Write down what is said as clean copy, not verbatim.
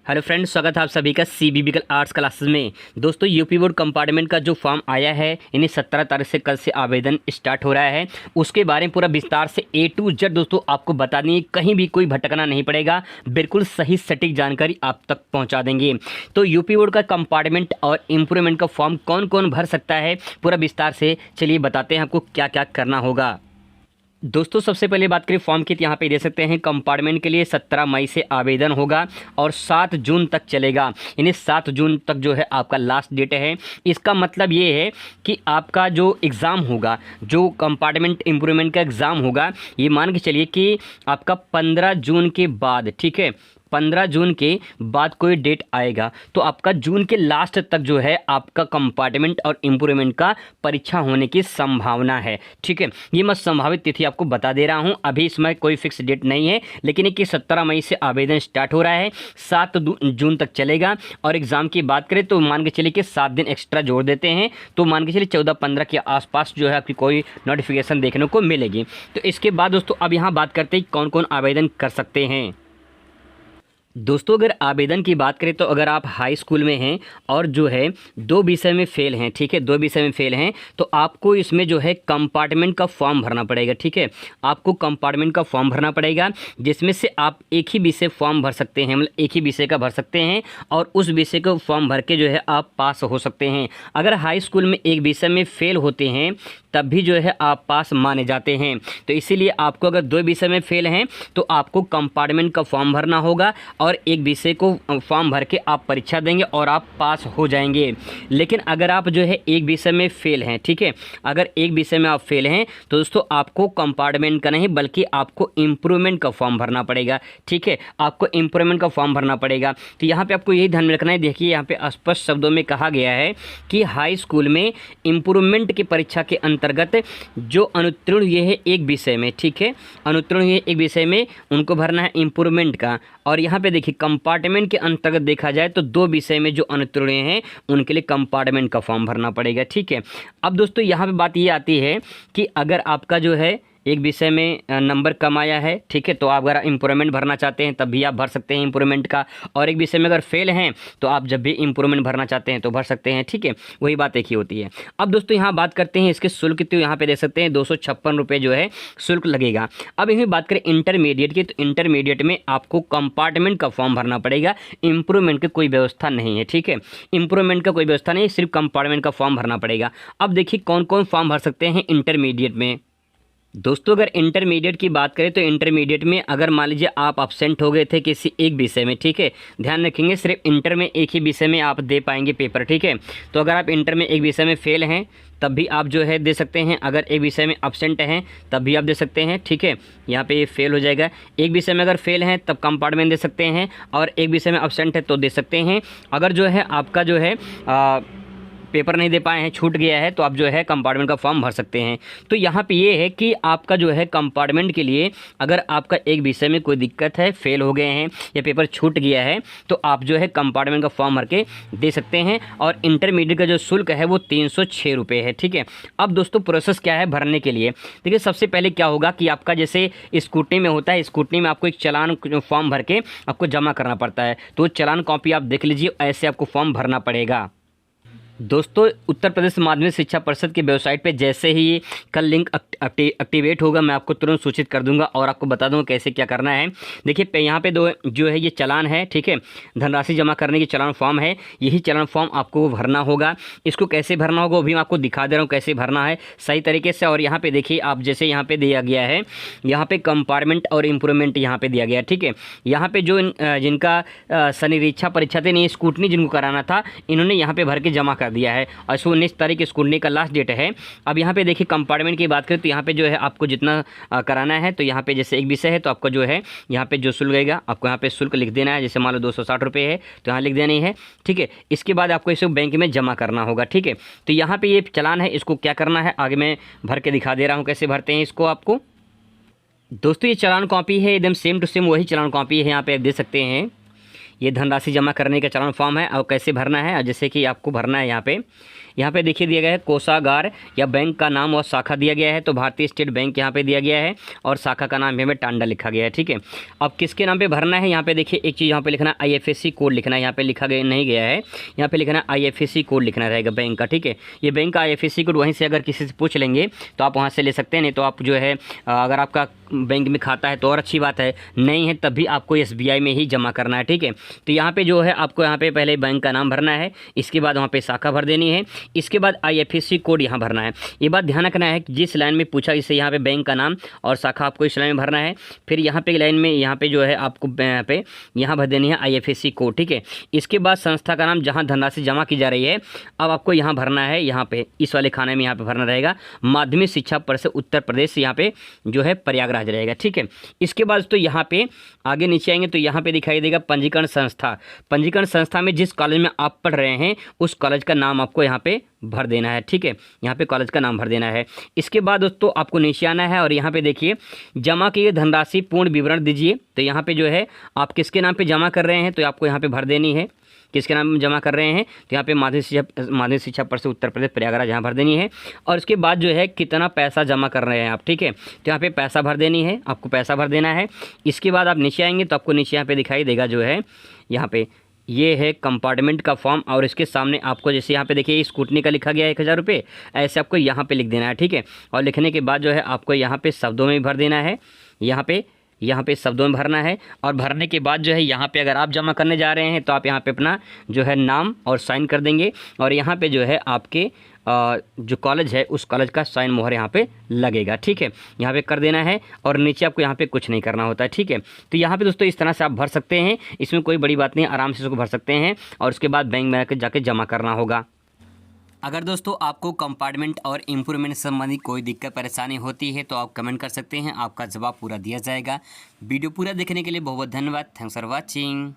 Hello friends, स्वागत है आप सभी का सीबीबी आर्ट्स क्लासेस में। दोस्तों, यूपी बोर्ड कंपार्टमेंट का जो फॉर्म आया है, इन्हें 17 तारीख से कल से आवेदन स्टार्ट हो रहा है। उसके बारे में पूरा विस्तार से A to Z दोस्तों आपको बता देंगे, कहीं भी कोई भटकना नहीं पड़ेगा, बिल्कुल सही सटीक जानकारी आप तक पहुंचा देंगे। तो यूपी बोर्ड का कंपार्टमेंट और इम्प्रूवमेंट का फॉर्म कौन कौन भर सकता है, पूरा विस्तार से चलिए बताते हैं आपको क्या क्या करना होगा। दोस्तों, सबसे पहले बात करें फॉर्म की, तो यहाँ पे दे सकते हैं कंपार्टमेंट के लिए 17 मई से आवेदन होगा और 7 जून तक चलेगा। यानी 7 जून तक जो है आपका लास्ट डेट है। इसका मतलब ये है कि आपका जो एग्ज़ाम होगा, जो कंपार्टमेंट इम्प्रूवमेंट का एग्ज़ाम होगा, ये मान के चलिए कि आपका 15 जून के बाद, ठीक है, 15 जून के बाद कोई डेट आएगा तो आपका जून के लास्ट तक जो है आपका कंपार्टमेंट और इम्प्रूवमेंट का परीक्षा होने की संभावना है। ठीक है, ये मैं संभावित तिथि आपको बता दे रहा हूँ, अभी इसमें कोई फिक्स डेट नहीं है, लेकिन कि 17 मई से आवेदन स्टार्ट हो रहा है, 7 जून तक चलेगा। और एग्ज़ाम की बात करें तो मान के चलिए कि 7 दिन एक्स्ट्रा जोड़ देते हैं, तो मान के चलिए 14-15 के आसपास जो है आपकी कोई नोटिफिकेशन देखने को मिलेगी। तो इसके बाद दोस्तों अब यहाँ बात करते हैं कौन कौन आवेदन कर सकते हैं। दोस्तों, अगर आवेदन की बात करें तो अगर आप हाई स्कूल में हैं और जो है 2 विषय में फ़ेल हैं, ठीक है, 2 विषय में फ़ेल हैं, तो आपको इसमें जो है कंपार्टमेंट का फॉर्म भरना पड़ेगा। ठीक है, आपको कंपार्टमेंट का फॉर्म भरना पड़ेगा, जिसमें से आप एक ही विषय फॉर्म भर सकते हैं, मतलब एक ही विषय का भर सकते हैं और उस विषय को फॉर्म भर के जो है आप पास हो सकते हैं। अगर हाई स्कूल में एक विषय में फ़ेल होते हैं तब भी जो है आप पास माने जाते हैं। तो इसीलिए आपको अगर 2 विषय में फ़ेल हैं तो आपको कंपार्टमेंट का फॉर्म भरना होगा और एक विषय को फॉर्म भर के आप परीक्षा देंगे और आप पास हो जाएंगे। लेकिन अगर आप जो है एक विषय में फ़ेल हैं, ठीक है, अगर एक विषय में आप फ़ेल हैं तो दोस्तों आपको कंपार्टमेंट का नहीं बल्कि आपको इम्प्रूवमेंट का फॉर्म भरना पड़ेगा। ठीक है, आपको इम्प्रूवमेंट का फॉर्म भरना पड़ेगा। तो यहाँ पे आपको यही ध्यान में रखना है। देखिए, यहाँ पे स्पष्ट शब्दों में कहा गया है कि हाई स्कूल में इम्प्रूवमेंट की परीक्षा के अंतर्गत जो अनुत्तीर्ण ये है एक विषय में, ठीक है, अनुत्तीर्ण ये एक विषय में उनको भरना है इम्प्रूवमेंट का। और यहाँ पे देखिए कंपार्टमेंट के अंतर्गत देखा जाए तो 2 विषय में जो अनुत्तीर्ण हैं उनके लिए कंपार्टमेंट का फॉर्म भरना पड़ेगा। ठीक है, अब दोस्तों यहाँ पे बात ये आती है कि अगर आपका जो है एक विषय में नंबर कम आया है, ठीक है, तो आप अगर इम्प्रूवमेंट भरना चाहते हैं तब भी आप भर सकते हैं इम्प्रूवमेंट का। और एक विषय में अगर फेल हैं तो आप जब भी इम्प्रूवमेंट भरना चाहते हैं तो भर सकते हैं। ठीक है, वही बात एक ही होती है। अब दोस्तों यहाँ बात करते हैं इसके शुल्क, तो यहाँ पे देख सकते हैं 256 रुपये जो है शुल्क लगेगा। अब यही बात करें इंटरमीडिएट की, तो इंटरमीडिएट में आपको कंपार्टमेंट का फॉर्म भरना पड़ेगा, इम्प्रूवमेंट की कोई व्यवस्था नहीं है। ठीक है, इम्प्रूवमेंट का कोई व्यवस्था नहीं, सिर्फ कंपार्टमेंट का फॉर्म भरना पड़ेगा। अब देखिए कौन कौन फॉर्म भर सकते हैं इंटरमीडिएट में। दोस्तों, अगर इंटरमीडिएट की बात करें तो इंटरमीडिएट में अगर मान लीजिए आप अब्सेंट हो गए थे किसी एक विषय में, ठीक है, ध्यान रखेंगे सिर्फ इंटर में एक ही विषय में आप दे पाएंगे पेपर। ठीक है, तो अगर आप इंटर में एक विषय में फेल हैं तब भी आप जो है दे सकते हैं, अगर एक विषय में अब्सेंट हैं तब भी आप दे सकते हैं। ठीक है, यहाँ पे ये फेल हो जाएगा। एक विषय में अगर फेल हैं तब कंपार्टमेंट दे सकते हैं और एक विषय में अब्सेंट है तो दे सकते हैं। अगर जो है आपका जो है पेपर नहीं दे पाए हैं, छूट गया है, तो आप जो है कंपार्टमेंट का फॉर्म भर सकते हैं। तो यहाँ पे ये है कि आपका जो है कंपार्टमेंट के लिए अगर आपका एक विषय में कोई दिक्कत है, फेल हो गए हैं या पेपर छूट गया है, तो आप जो है कंपार्टमेंट का फॉर्म भर के दे सकते हैं। और इंटरमीडिएट का जो शुल्क है वो 306 रुपये है। ठीक है, अब दोस्तों प्रोसेस क्या है भरने के लिए। देखिए, सबसे पहले क्या होगा कि आपका जैसे स्कूटनी में होता है, स्कूटनी में आपको एक चालान फॉर्म भर के आपको जमा करना पड़ता है, तो चालान कॉपी आप देख लीजिए, ऐसे आपको फॉर्म भरना पड़ेगा। दोस्तों, उत्तर प्रदेश माध्यमिक शिक्षा परिषद की वेबसाइट पे जैसे ही कल लिंक एक्टिवेट होगा मैं आपको तुरंत सूचित कर दूंगा और आपको बता दूंगा कैसे क्या करना है। देखिए यहाँ पे दो जो है ये चालान है, ठीक है, धनराशि जमा करने की चालान फॉर्म है, यही चालान फॉर्म आपको भरना होगा। इसको कैसे भरना होगा वो भी मैं आपको दिखा दे रहा हूँ कैसे भरना है सही तरीके से। और यहाँ पे देखिए आप जैसे यहाँ पे दिया गया है, यहाँ पे कंपार्टमेंट और इम्प्रूवमेंट यहाँ पे दिया गया है। ठीक है, यहाँ पे जो जिनका शनिरीक्षा परीक्षा थी नहीं, स्कूटनी जिनको कराना था, इन्होंने यहाँ पे भर के जमा दिया है और 19 तारीख स्कूटनी का लास्ट डेट है। अब यहाँ पे देखिए कंपार्टमेंट की बात करें तो यहाँ पे जो है आपको जितना कराना है, तो यहाँ पे जैसे एक विषय है तो आपका जो है यहाँ पे जो शुल्क लगेगा आपको यहाँ पे शुल्क लिख देना है। जैसे मान लो 260 रुपये है तो यहाँ लिख देना ही है। ठीक है, इसके बाद आपको इसे बैंक में जमा करना होगा। ठीक है, तो यहाँ पे ये चालान है, इसको क्या करना है आगे मैं भर के दिखा दे रहा हूँ कैसे भरते हैं इसको आपको। दोस्तों, ये चालान कॉपी है, एकदम सेम टू सेम वही चालान कॉपी है, यहाँ पे आप दे सकते हैं। ये धनराशि जमा करने का चालान फॉर्म है और कैसे भरना है, और जैसे कि आपको भरना है यहाँ पे देखिए दिया गया है कोषागार या बैंक का नाम और शाखा दिया गया है, तो भारतीय स्टेट बैंक यहाँ पे दिया गया है और शाखा का नाम हमें टांडा लिखा गया है। ठीक है, अब किसके नाम पे भरना है, यहाँ पे देखिए एक चीज़ यहाँ पे लिखना है IFSC कोड लिखना है, यहाँ पे लिखा गया नहीं गया है, यहाँ पे लिखना है IFSC कोड लिखना रहेगा बैंक का। ठीक है, ये बैंक का IFSC कोड वहीं से अगर किसी से पूछ लेंगे तो आप वहाँ से ले सकते हैं, नहीं तो आप जो है अगर आपका बैंक में खाता है तो और अच्छी बात है, नहीं है तब भी आपको SBI में ही जमा करना है। ठीक है, तो यहाँ पे जो है आपको यहाँ पे पहले बैंक का नाम भरना है, इसके बाद वहाँ पे शाखा भर देनी है, इसके बाद IFSC कोड यहाँ भरना है। ये बात ध्यान रखना है कि जिस लाइन में पूछा इससे यहाँ पे बैंक का नाम और शाखा आपको इस लाइन में भरना है, फिर यहाँ पे लाइन में यहाँ पे जो है आपको यहाँ भर देनी है IFSC कोड। ठीक है, इसके बाद संस्था का नाम जहाँ धनराशि जमा की जा रही है अब आपको यहाँ भरना है, यहाँ पे इस वाले खाने में यहाँ पे भरना रहेगा माध्यमिक शिक्षा परिषद उत्तर प्रदेश, यहाँ पे जो है प्रयागराज रहेगा। ठीक है, इसके बाद तो यहाँ पे आगे नीचे आएंगे तो यहाँ पे दिखाई देगा पंजीकरण संस्था। पंजीकरण संस्था में जिस कॉलेज में आप पढ़ रहे हैं उस कॉलेज का नाम आपको यहाँ पे भर देना है। ठीक है, यहाँ पे कॉलेज का नाम भर देना है। इसके बाद दोस्तों आपको नीचे आना है और यहाँ पे देखिए जमा की गई धनराशि पूर्ण विवरण दीजिए, तो यहाँ पे जो है आप किसके नाम पे जमा कर रहे हैं तो आपको यहाँ पे भर देनी है, किसके नाम में जमा कर रहे हैं तो यहाँ पे माध्यमिक शिक्षा परिषद उत्तर प्रदेश प्रयागराज यहाँ भर देनी है। और उसके बाद जो है कितना पैसा जमा कर रहे हैं आप। ठीक है, तो यहाँ पे पैसा भर देनी है, आपको पैसा भर देना है। इसके बाद आप नीचे आएंगे तो आपको नीचे यहाँ पे दिखाई देगा जो है यहाँ पे ये है कंपार्टमेंट का फॉर्म, और इसके सामने आपको जैसे यहाँ पे देखिए स्कूटनी का लिखा गया है 1000 रुपये, ऐसे आपको यहाँ पे लिख देना है। ठीक है, और लिखने के बाद जो है आपको यहाँ पे शब्दों में भर देना है, यहाँ पे शब्दों में भरना है। और भरने के बाद जो है यहाँ पे अगर आप जमा करने जा रहे हैं तो आप यहाँ पे अपना जो है नाम और साइन कर देंगे, और यहाँ पे जो है आपके जो कॉलेज है उस कॉलेज का साइन मोहर यहाँ पे लगेगा। ठीक है, यहाँ पे कर देना है और नीचे आपको यहाँ पे कुछ नहीं करना होता है। ठीक है, तो यहाँ पे दोस्तों इस तरह से आप भर सकते हैं, इसमें कोई बड़ी बात नहीं, आराम से इसको भर सकते हैं और उसके बाद बैंक में जाके जमा करना होगा। अगर दोस्तों आपको कंपार्टमेंट और इम्प्रूवमेंट संबंधी कोई दिक्कत परेशानी होती है तो आप कमेंट कर सकते हैं, आपका जवाब पूरा दिया जाएगा। वीडियो पूरा देखने के लिए बहुत बहुत धन्यवाद। Thanks for watching.